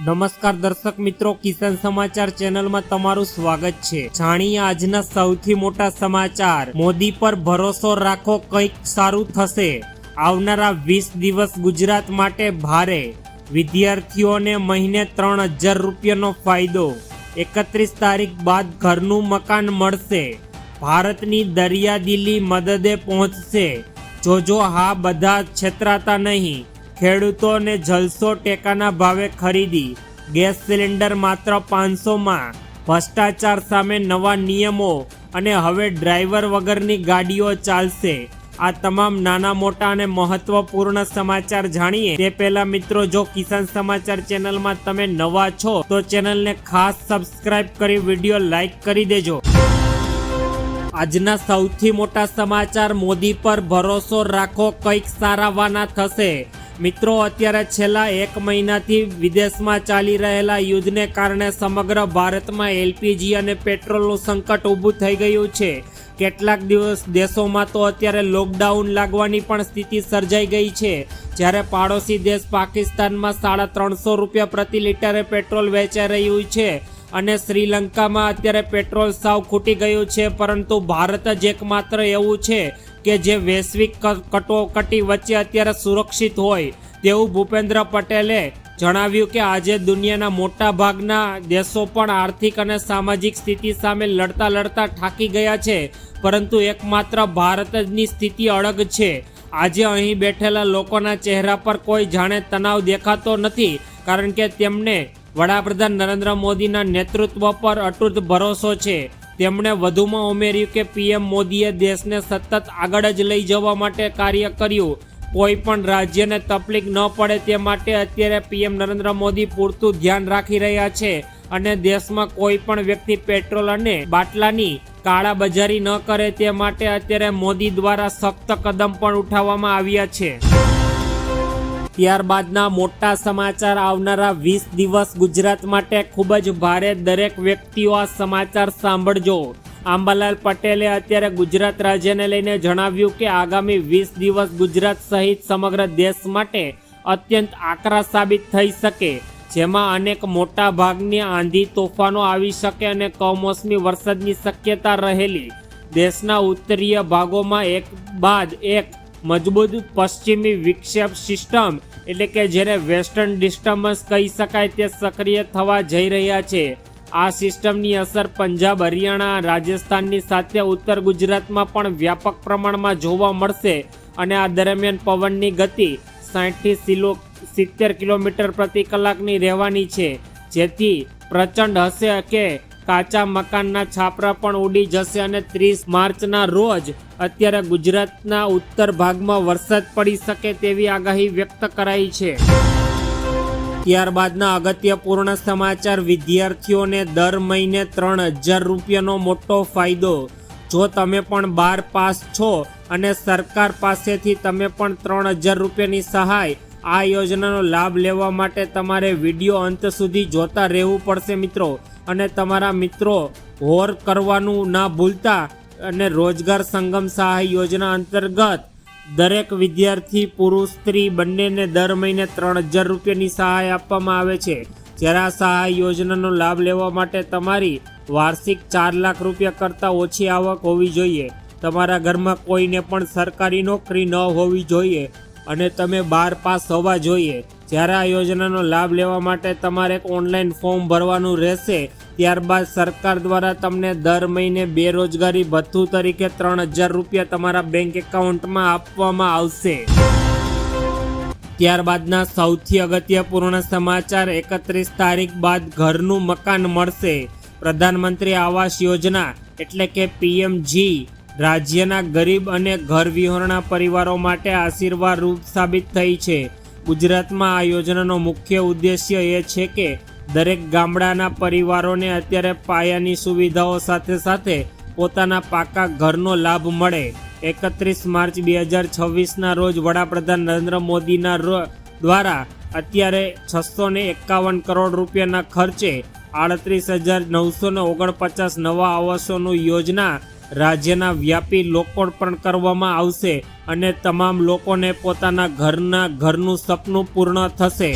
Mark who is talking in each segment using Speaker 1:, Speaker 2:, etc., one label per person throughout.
Speaker 1: નમસ્કાર દર્શક મિત્રો, કિસાન સમાચાર ચેનલમાં તમારું સ્વાગત છે। જાણીએ આજના સૌથી મોટા સમાચાર। મોદી પર ભરોસો રાખો, કંઈક સારું થશે। આવનારા 20 દિવસ ગુજરાત માટે ભારે। વિદ્યાર્થીઓને મહિને 3000 રૂપિયાનો ફાયદો। 31 તારીખ બાદ ઘરનું મકાન મળશે। ભારતની દરિયાદિલી મદદે પહોંચશે। જોજો હા, બધા છેતરાતા નહીં। ખેડૂતોને જલસો, ટેકાના ભાવે ખરીદી। ગેસ સિલિન્ડર માત્ર 500માં। ભ્રષ્ટાચાર સામે નવા નિયમો અને હવે ડ્રાઈવર વગરની ગાડીઓ ચાલશે। આ તમામ નાના મોટા અને મહત્વપૂર્ણ સમાચાર જાણીએ તે પહેલા મિત્રો, જો કિસાન સમાચાર ચેનલમાં તમે નવા છો તો ચેનલને ખાસ સબસ્ક્રાઇબ કરી વિડીયો લાઈક કરી દેજો। આજના સૌથી મોટા સમાચાર। મોદી પર ભરોસો રાખો, કંઈક સારાવાના થશે। મિત્રો, અત્યારે છેલ્લા 1 મહિનાથી વિદેશમાં ચાલી રહેલા યુદ્ધને કારણે સમગ્ર ભારતમાં એલપીજી અને પેટ્રોલનું સંકટ ઊભું થઈ ગયું છે। કેટલાક દેશોમાં તો અત્યારે લોકડાઉન લાગવાની પણ સ્થિતિ સર્જાઈ ગઈ છે। જ્યારે પાડોશી દેશ પાકિસ્તાનમાં 350 રૂપિયા પ્રતિ લીટરે પેટ્રોલ વેચાઈ રહ્યું છે અને શ્રીલંકામાં અત્યારે પેટ્રોલ સાવ ખૂટી ગયું છે, પરંતુ ભારત જ એકમાત્ર એવું છે કે જે વૈશ્વિક કટોકટી વચ્ચે અત્યારે સુરક્ષિત હોય તેવું ભૂપેન્દ્ર પટેલે જણાવ્યું કે આજે દુનિયાના મોટા ભાગના દેશો પણ આર્થિક અને સામાજિક સ્થિતિ સામે લડતા થાકી ગયા છે, પરંતુ એકમાત્ર ભારતની સ્થિતિ અડગ છે। આજે અહીં બેઠેલા લોકોના ચહેરા પર કોઈ જાણે તણાવ દેખાતો નથી, કારણ કે તેમને વડાપ્રધાન નરેન્દ્ર મોદીના નેતૃત્વ પર અતૂટ ભરોસો છે। તેમણે વધુમાં ઉમેર્યું કે પીએમ મોદીએ દેશને સતત આગળ જ લઈ જવા માટે કાર્ય કર્યું। કોઈ પણ રાજ્યને તકલીફ ન પડે તે માટે અત્યારે પીએમ નરેન્દ્ર મોદી પૂરતું ધ્યાન રાખી રહ્યા છે અને દેશમાં કોઈ પણ વ્યક્તિ પેટ્રોલ અને બાટલાની કાળાબજારી ન કરે તે માટે અત્યારે મોદી દ્વારા સખ્ત કદમ પણ ઉઠાવવામાં આવ્યા છે। ત્યારબાદના મોટા સમાચાર। આવનારા 20 દિવસ ગુજરાત માટે ખૂબ જ ભારે। દરેક વ્યક્તિઓ આ સમાચાર સાંભળજો। આંબાલાલ પટેલે અત્યારે ગુજરાત રાજ્યને લઈને જણાવ્યું કે આગામી 20 દિવસ ગુજરાત સહિત સમગ્ર દેશ માટે અત્યંત આકરા સાબિત થઈ શકે, જેમાં અનેક મોટા ભાગની આંધી તોફાનો આવી શકે અને કમોસમી વરસાદની શક્યતા રહેલી। દેશના ઉત્તરીય ભાગોમાં એક બાદ એક મજબૂત પશ્ચિમી વિક્ષેપ સિસ્ટમ એટલે કે જેને વેસ્ટર્ન ડિસ્ટર્બન્સ કહી શકાય તે સક્રિય થવા જઈ રહ્યા છે। આ સિસ્ટમની અસર પંજાબ, હરિયાણા, રાજસ્થાનની સાથે ઉત્તર ગુજરાતમાં પણ વ્યાપક પ્રમાણમાં જોવા મળશે અને આ દરમિયાન પવનની ગતિ 60 થી 70 કિલોમીટર પ્રતિ કલાકની રહેવાની છે, જેથી પ્રચંડ હશે કે કાચા મકાનના છાપરા પણ ઉડી જશે અને 30 માર્ચના રોજ અત્યારે ગુજરાતના ઉત્તર ભાગમાં વરસાદ પડી શકે તેવી આગાહી વ્યક્ત કરાઈ છે। ત્યારબાદના અગત્યપૂર્ણ સમાચાર। વિદ્યાર્થીઓને દર મહિને 3000 રૂપિયાનો મોટો ફાયદો। જો તમે પણ 12 પાસ છો અને સરકાર પાસેથી તમે પણ 3000 રૂપિયાની સહાય, આ યોજનાનો લાભ લેવા માટે તમારે વિડીયો અંત સુધી જોતા રહેવું પડશે મિત્રો, અને તમારા મિત્રો હોર કરવાનું ના ભૂલતા। અને રોજગાર સંગમ સહાય યોજના અંતર્ગત દરેક વિદ્યાર્થી પુરુષ સ્ત્રી બંનેને દર મહિને 3000 રૂપિયાની સહાય આપવામાં આવે છે। જ્યારે આ સહાય યોજનાનો લાભ લેવા માટે તમારી વાર્ષિક 4 લાખ રૂપિયા કરતાં ઓછી આવક હોવી જોઈએ, તમારા ઘરમાં કોઈને પણ સરકારી નોકરી ન હોવી જોઈએ અને તમે 12 પાસ હોવા જોઈએ। જ્યારે આ યોજનાનો લાભ લેવા માટે તમારે એક ઓનલાઈન ફોર્મ ભરવાનું રહેશે। ત્યારબાદ સરકાર દ્વારા તમને દર મહિને બેરોજગારી ભથ્થું તરીકે 3000 રૂપિયા તમારા બેંક એકાઉન્ટમાં આપવામાં આવશે। ત્યારબાદના સૌથી અગત્યપૂર્ણ સમાચાર। 31 તારીખ બાદ ઘરનું મકાન મળશે। પ્રધાનમંત્રી આવાસ યોજના એટલે કે પીએમજી રાજ્યના ગરીબ અને ઘર વિહોરણા પરિવારો માટે આશીર્વાદ રૂપ સાબિત થઈ છે। ગુજરાતમાં આ યોજનાનો મુખ્ય ઉદ્દેશ્ય એ છે કે દરેક ગામડાના પરિવારોને અત્યારે પાયાની સુવિધાઓ સાથે સાથે પોતાના પાકા ઘરનો લાભ મળે। 31 માર્ચ 2026ના રોજ વડાપ્રધાન નરેન્દ્ર મોદીના દ્વારા અત્યારે 651 કરોડ રૂપિયાના ખર્ચે 38,949 નવા આવાસોની યોજના રાજ્યના વ્યાપી લોકાર્પણ કરવામાં આવશે અને તમામ લોકોને પોતાના ઘરનું સપનું પૂર્ણ થશે।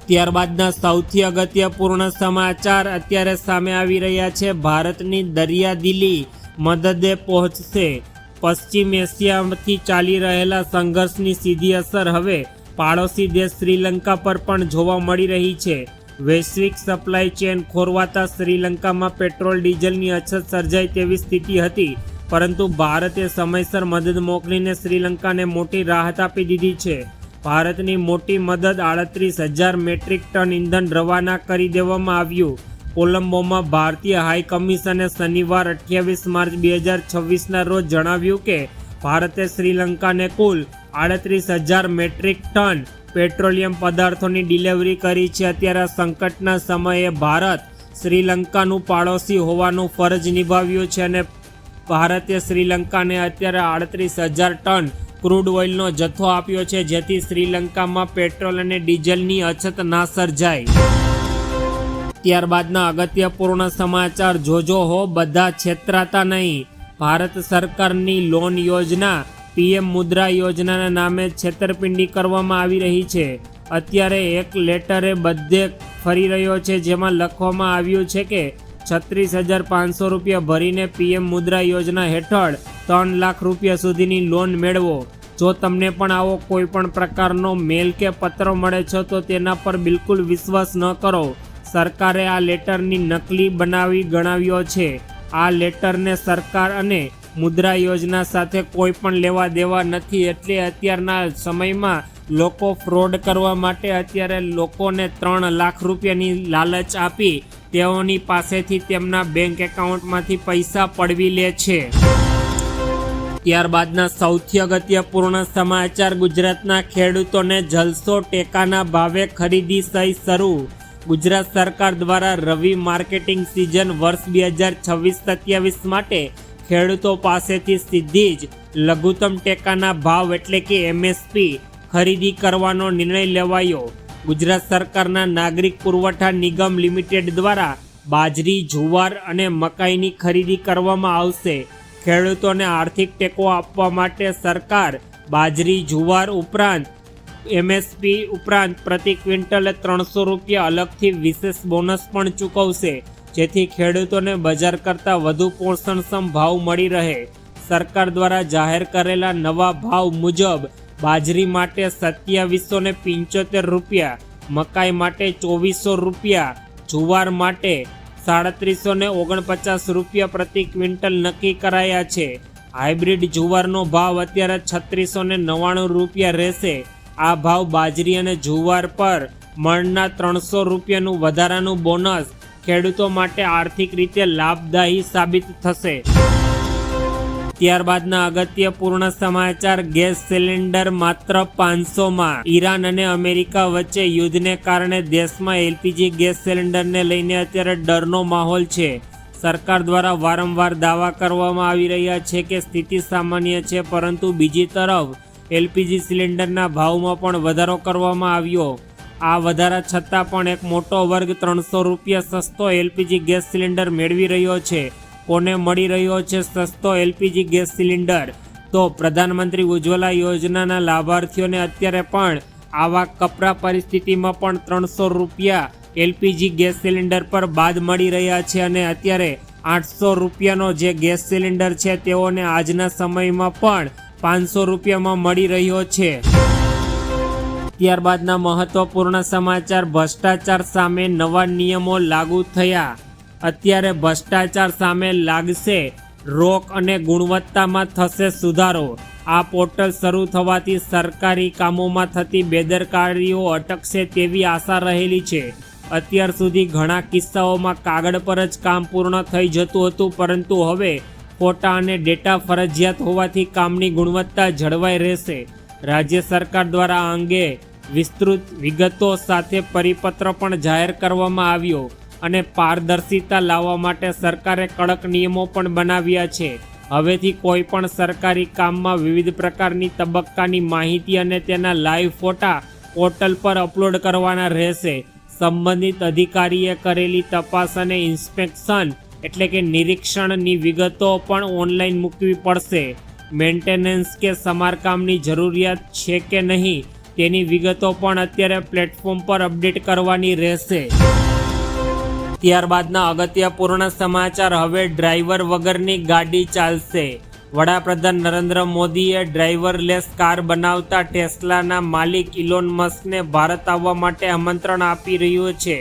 Speaker 1: ત્યારબાદના સૌથી અગત્યપૂર્ણ સમાચાર અત્યારે સામે આવી રહ્યા છે. ભારતની દરિયાદિલી મદદે પહોંચશે. પશ્ચિમ એશિયામાંથી ચાલી રહેલા સંઘર્ષની સીધી અસર હવે પાડોશી દેશ શ્રીલંકા પર પણ જોવા મળી રહી છે. વૈશ્વિક સપ્લાય ચેન ખોરવાતા શ્રીલંકામાં પેટ્રોલ ડીઝલની અછત સર્જાય તેવી સ્થિતિ હતી, પરંતુ ભારતે સમયસર મદદ મોકલીને શ્રીલંકાને મોટી રાહત આપી દીધી છે. ભારતની મોટી મદદ 38,000 મેટ્રિક ટન ઇંધણ રવાના કરી દેવામાં આવ્યું. કોલંબોમાં ભારતીય હાઈ કમિશને શનિવાર 28 માર્ચ 2026ના રોજ જણાવ્યું કે ભારતે શ્રીલંકાને કુલ 38,000 મેટ્રિક ટન પેટ્રોલિયમ પદાર્થોની ડિલિવરી કરી છે. અત્યારે સંકટના સમયે ભારત શ્રીલંકાનું પાડોશી હોવાનું ફરજ નિભાવ્યું છે અને ભારતે શ્રીલંકાને અત્યારે 38,000 ટન ક્રૂડ ઓઇલનો જથ્થો આપ્યો છે, જેથી શ્રીલંકામાં પેટ્રોલ અને ડીઝલની અછત ના સર્જાય. ત્યારબાદના અગત્યપૂર્ણ સમાચાર જોજો હો, બધા છેતરાતા નહીં. ભારત સરકારની લોન યોજના પીએમ મુદ્રા યોજનાના નામે છેતરપિંડી કરવામાં આવી રહી છે. અત્યારે એક લેટરે બધે ફરી રહ્યો છે, જેમાં લખવામાં આવ્યું છે કે 36,500 રૂપિયા ભરીને પીએમ મુદ્રા યોજના હેઠળ 3 લાખ રૂપિયા સુધીની લોન મેળવો. જો તમને પણ આવો કોઈ પણ પ્રકારનો મેલ કે પત્ર મળે છે તો તેના પર બિલકુલ વિશ્વાસ ન કરો. સરકારે આ લેટરની નકલી બનાવી ગણાવ્યો છે. આ લેટરને સરકાર અને મુદ્રા યોજના સાથે કોઈ પણ લેવા દેવા નથી, એટલે અત્યારના સમયમાં લોકો ફ્રોડ કરવા માટે અત્યારે લોકોને 3 લાખ રૂપિયાની લાલચ આપી તેઓની પાસેથી તેમના બેંક એકાઉન્ટમાંથી પૈસા પડવી લે છે. ત્યારબાદના સૌથી અગત્યપૂર્ણ સમાચાર, ગુજરાતના ખેડૂતોને જલસો, ટેકાના ભાવે ખરીદી સહી શરૂ. ગુજરાત સરકાર દ્વારા રવિ માર્કેટિંગ સિઝન વર્ષ 2026-27 માટે ખેડૂતો પાસેથી સીધી જ લઘુત્તમ ટેકાના ભાવ એટલે કે MSP ખરીદી કરવાનો નિર્ણય લેવાયો. ગુજરાત સરકારના નાગરિક પુરવઠા નિગમ લિમિટેડ દ્વારા બાજરી, જુવાર અને મકાઈની ખરીદી કરવામાં આવશે. ખેડૂતોને આર્થિક ટેકો આપવા માટે સરકાર બાજરી, જુવાર ઉપરાંત MSP ઉપરાંત પ્રતિ ક્વિન્ટલે 300 રૂપિયા અલગથી વિશેષ બોનસ પણ ચૂકવશે, જેથી ખેડૂતોને બજાર કરતાં વધુ પોષણક્ષમ ભાવ મળી રહે. સરકાર દ્વારા જાહેર કરેલા નવા ભાવ મુજબ બાજરી માટે 2775 રૂપિયા, મકાઈ માટે 2400 રૂપિયા, જુવાર માટે 3749 રૂપિયા પ્રતિ ક્વિન્ટલ નક્કી કરાયા છે. હાઇબ્રિડ જુવારનો ભાવ અત્યારે 3699 રૂપિયા રહેશે. આ ભાવ બાજરી અને જુવાર પર મણના 300 રૂપિયાનું વધારાનું બોનસ ખેડૂતો માટે આર્થિક રીતે લાભદાયી સાબિત થશે. ત્યારબાદના અગત્યપૂર્ણ સમાચાર, ગેસ સિલિન્ડર માત્ર 500માં. ઈરાન અને અમેરિકા વચ્ચે યુદ્ધને કારણે દેશમાં LPG ગેસ સિલિન્ડરને લઈને અત્યારે ડરનો માહોલ છે. સરકાર દ્વારા વારંવાર દાવા કરવામાં આવી રહ્યા છે કે સ્થિતિ સામાન્ય છે, પરંતુ બીજી તરફ LPG સિલિન્ડરના ભાવમાં પણ વધારો કરવામાં આવ્યો. આ વધારા છતાં પણ એક મોટો વર્ગ 300 રૂપિયા સસ્તો LPG ગેસ સિલિન્ડર મેળવી રહ્યો છે. કોને મળી રહ્યો છે સસ્તો LPG ગેસ સિલિન્ડર? તો પ્રધાનમંત્રી ઉજ્જવલા યોજનાના લાભાર્થીઓને અત્યારે પણ આવા કપરા પરિસ્થિતિમાં પણ 300 રૂપિયા LPG ગેસ સિલિન્ડર પર બાદ મળી રહ્યા છે અને અત્યારે 800 રૂપિયાનો જે ગેસ સિલિન્ડર છે તેઓને આજના સમયમાં પણ 500 રૂપિયામાં મળી રહ્યો છે. ત્યારબાદના મહત્વપૂર્ણ સમાચાર, ભ્રષ્ટાચાર સામે નવા નિયમો લાગુ થયા. અત્યારે ભ્રષ્ટાચાર સામે લાગશે રોક અને ગુણવત્તામાં થશે સુધારો. આ પોર્ટલ શરૂ થવાથી સરકારી કામોમાં થતી બેદરકારીઓ અટકશે તેવી આશા રહેલી છે. અત્યાર સુધી ઘણા કિસ્સાઓમાં કાગળ પર જ કામ પૂર્ણ થઈ જતું હતું, પરંતુ હવે ફોટા અને ડેટા ફરજિયાત હોવાથી કામની ગુણવત્તા જળવાઈ રહેશે. રાજ્ય સરકાર દ્વારા આ અંગે વિસ્તૃત વિગતો સાથે પરિપત્ર પણ જાહેર કરવામાં આવ્યો અને પારદર્શિતા લાવવા માટે સરકારે કડક નિયમો પણ બનાવ્યા છે. હવેથી કોઈ પણ સરકારી કામમાં વિવિધ પ્રકારની તબક્કાની માહિતી અને તેના લાઈવ ફોટા પોર્ટલ પર અપલોડ કરવાના રહેશે. સંબંધિત અધિકારીએ કરેલી તપાસ અને ઇન્સ્પેક્શન એટલે કે નિરીક્ષણની વિગતો પણ ઓનલાઈન મૂકવી પડશે. મેન્ટેનન્સ કે સમારકામની જરૂરિયાત છે કે નહીં તેની વિગતો પણ અત્યારે પ્લેટફોર્મ પર અપડેટ કરવાની રહેશે. ત્યારબાદના અગત્યપૂર્ણ સમાચાર. હવે ડ્રાઈવર વગરની ગાડી ચાલશે. વડાપ્રધાન નરેન્દ્ર મોદીએ ડ્રાઈવરલેસ કાર બનાવતા ટેસ્લાના માલિક ઇલોન મસ્કને ભારત આવવા માટે આમંત્રણ આપી રહ્યું છે.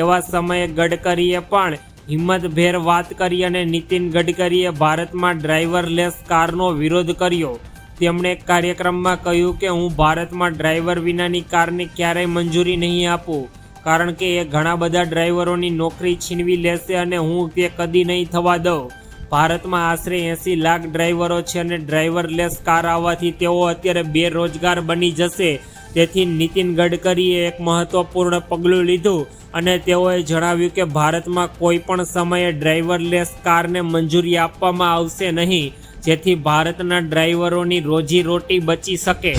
Speaker 1: એવા સમયે ગડકરીએ પણ હિંમતભેર વાત કરી અને નીતિન ગડકરીએ ભારતમાં ડ્રાઈવરલેસ કારનો વિરોધ કર્યો. તેમણે એક કાર્યક્રમમાં કહ્યું કે હું ભારતમાં ડ્રાઈવર વિનાની કારને ક્યારેય મંજૂરી નહીં આપું, કારણ કે એ ઘણા બધા ડ્રાઈવરોની નોકરી છીનવી લેશે અને હું તે કદી નહીં થવા દઉં. ભારતમાં આશરે 80 લાખ ડ્રાઈવરો છે અને ડ્રાઈવરલેસ કાર આવવાથી તેઓ અત્યારે બેરોજગાર બની જશે. તેથી નીતિન ગડકરીએ એક મહત્વપૂર્ણ પગલું લીધું અને તેઓએ જણાવ્યું કે ભારતમાં કોઈ પણ સમયે ડ્રાઈવરલેસ કારને મંજૂરી આપવામાં આવશે નહીં, જેથી ભારતના ડ્રાઈવરોની રોજીરોટી બચી શકે.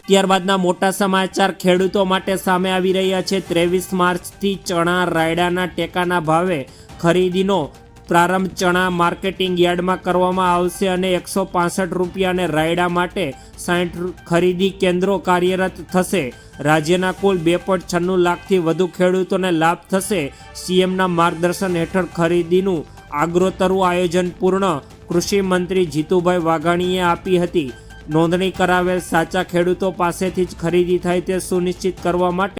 Speaker 1: ત્યારબાદના મોટા સમાચાર ખેડૂતો માટે સામે આવી રહ્યા છે. 23 માર્ચથી ચણા રાયડાના ટેકાના ભાવે ખરીદીનો પ્રારંભ ચણા માર્કેટિંગ યાર્ડમાં કરવામાં આવશે અને 165 રૂપિયા અને રાયડા માટે 60 ખરીદી કેન્દ્રો કાર્યરત થશે. રાજ્યના કુલ 2.96 લાખથી વધુ ખેડૂતોને લાભ થશે. સીએમના માર્ગદર્શન હેઠળ ખરીદીનું આગોતરું આયોજન પૂર્ણ કૃષિ મંત્રી જીતુભાઈ વાઘાણીએ આપી હતી. નોંધણી કરાવેલ સાચા ખેડૂતો પાસેથી જ ખરીદી થાય તે સુનિશ્ચિત કરવા માટે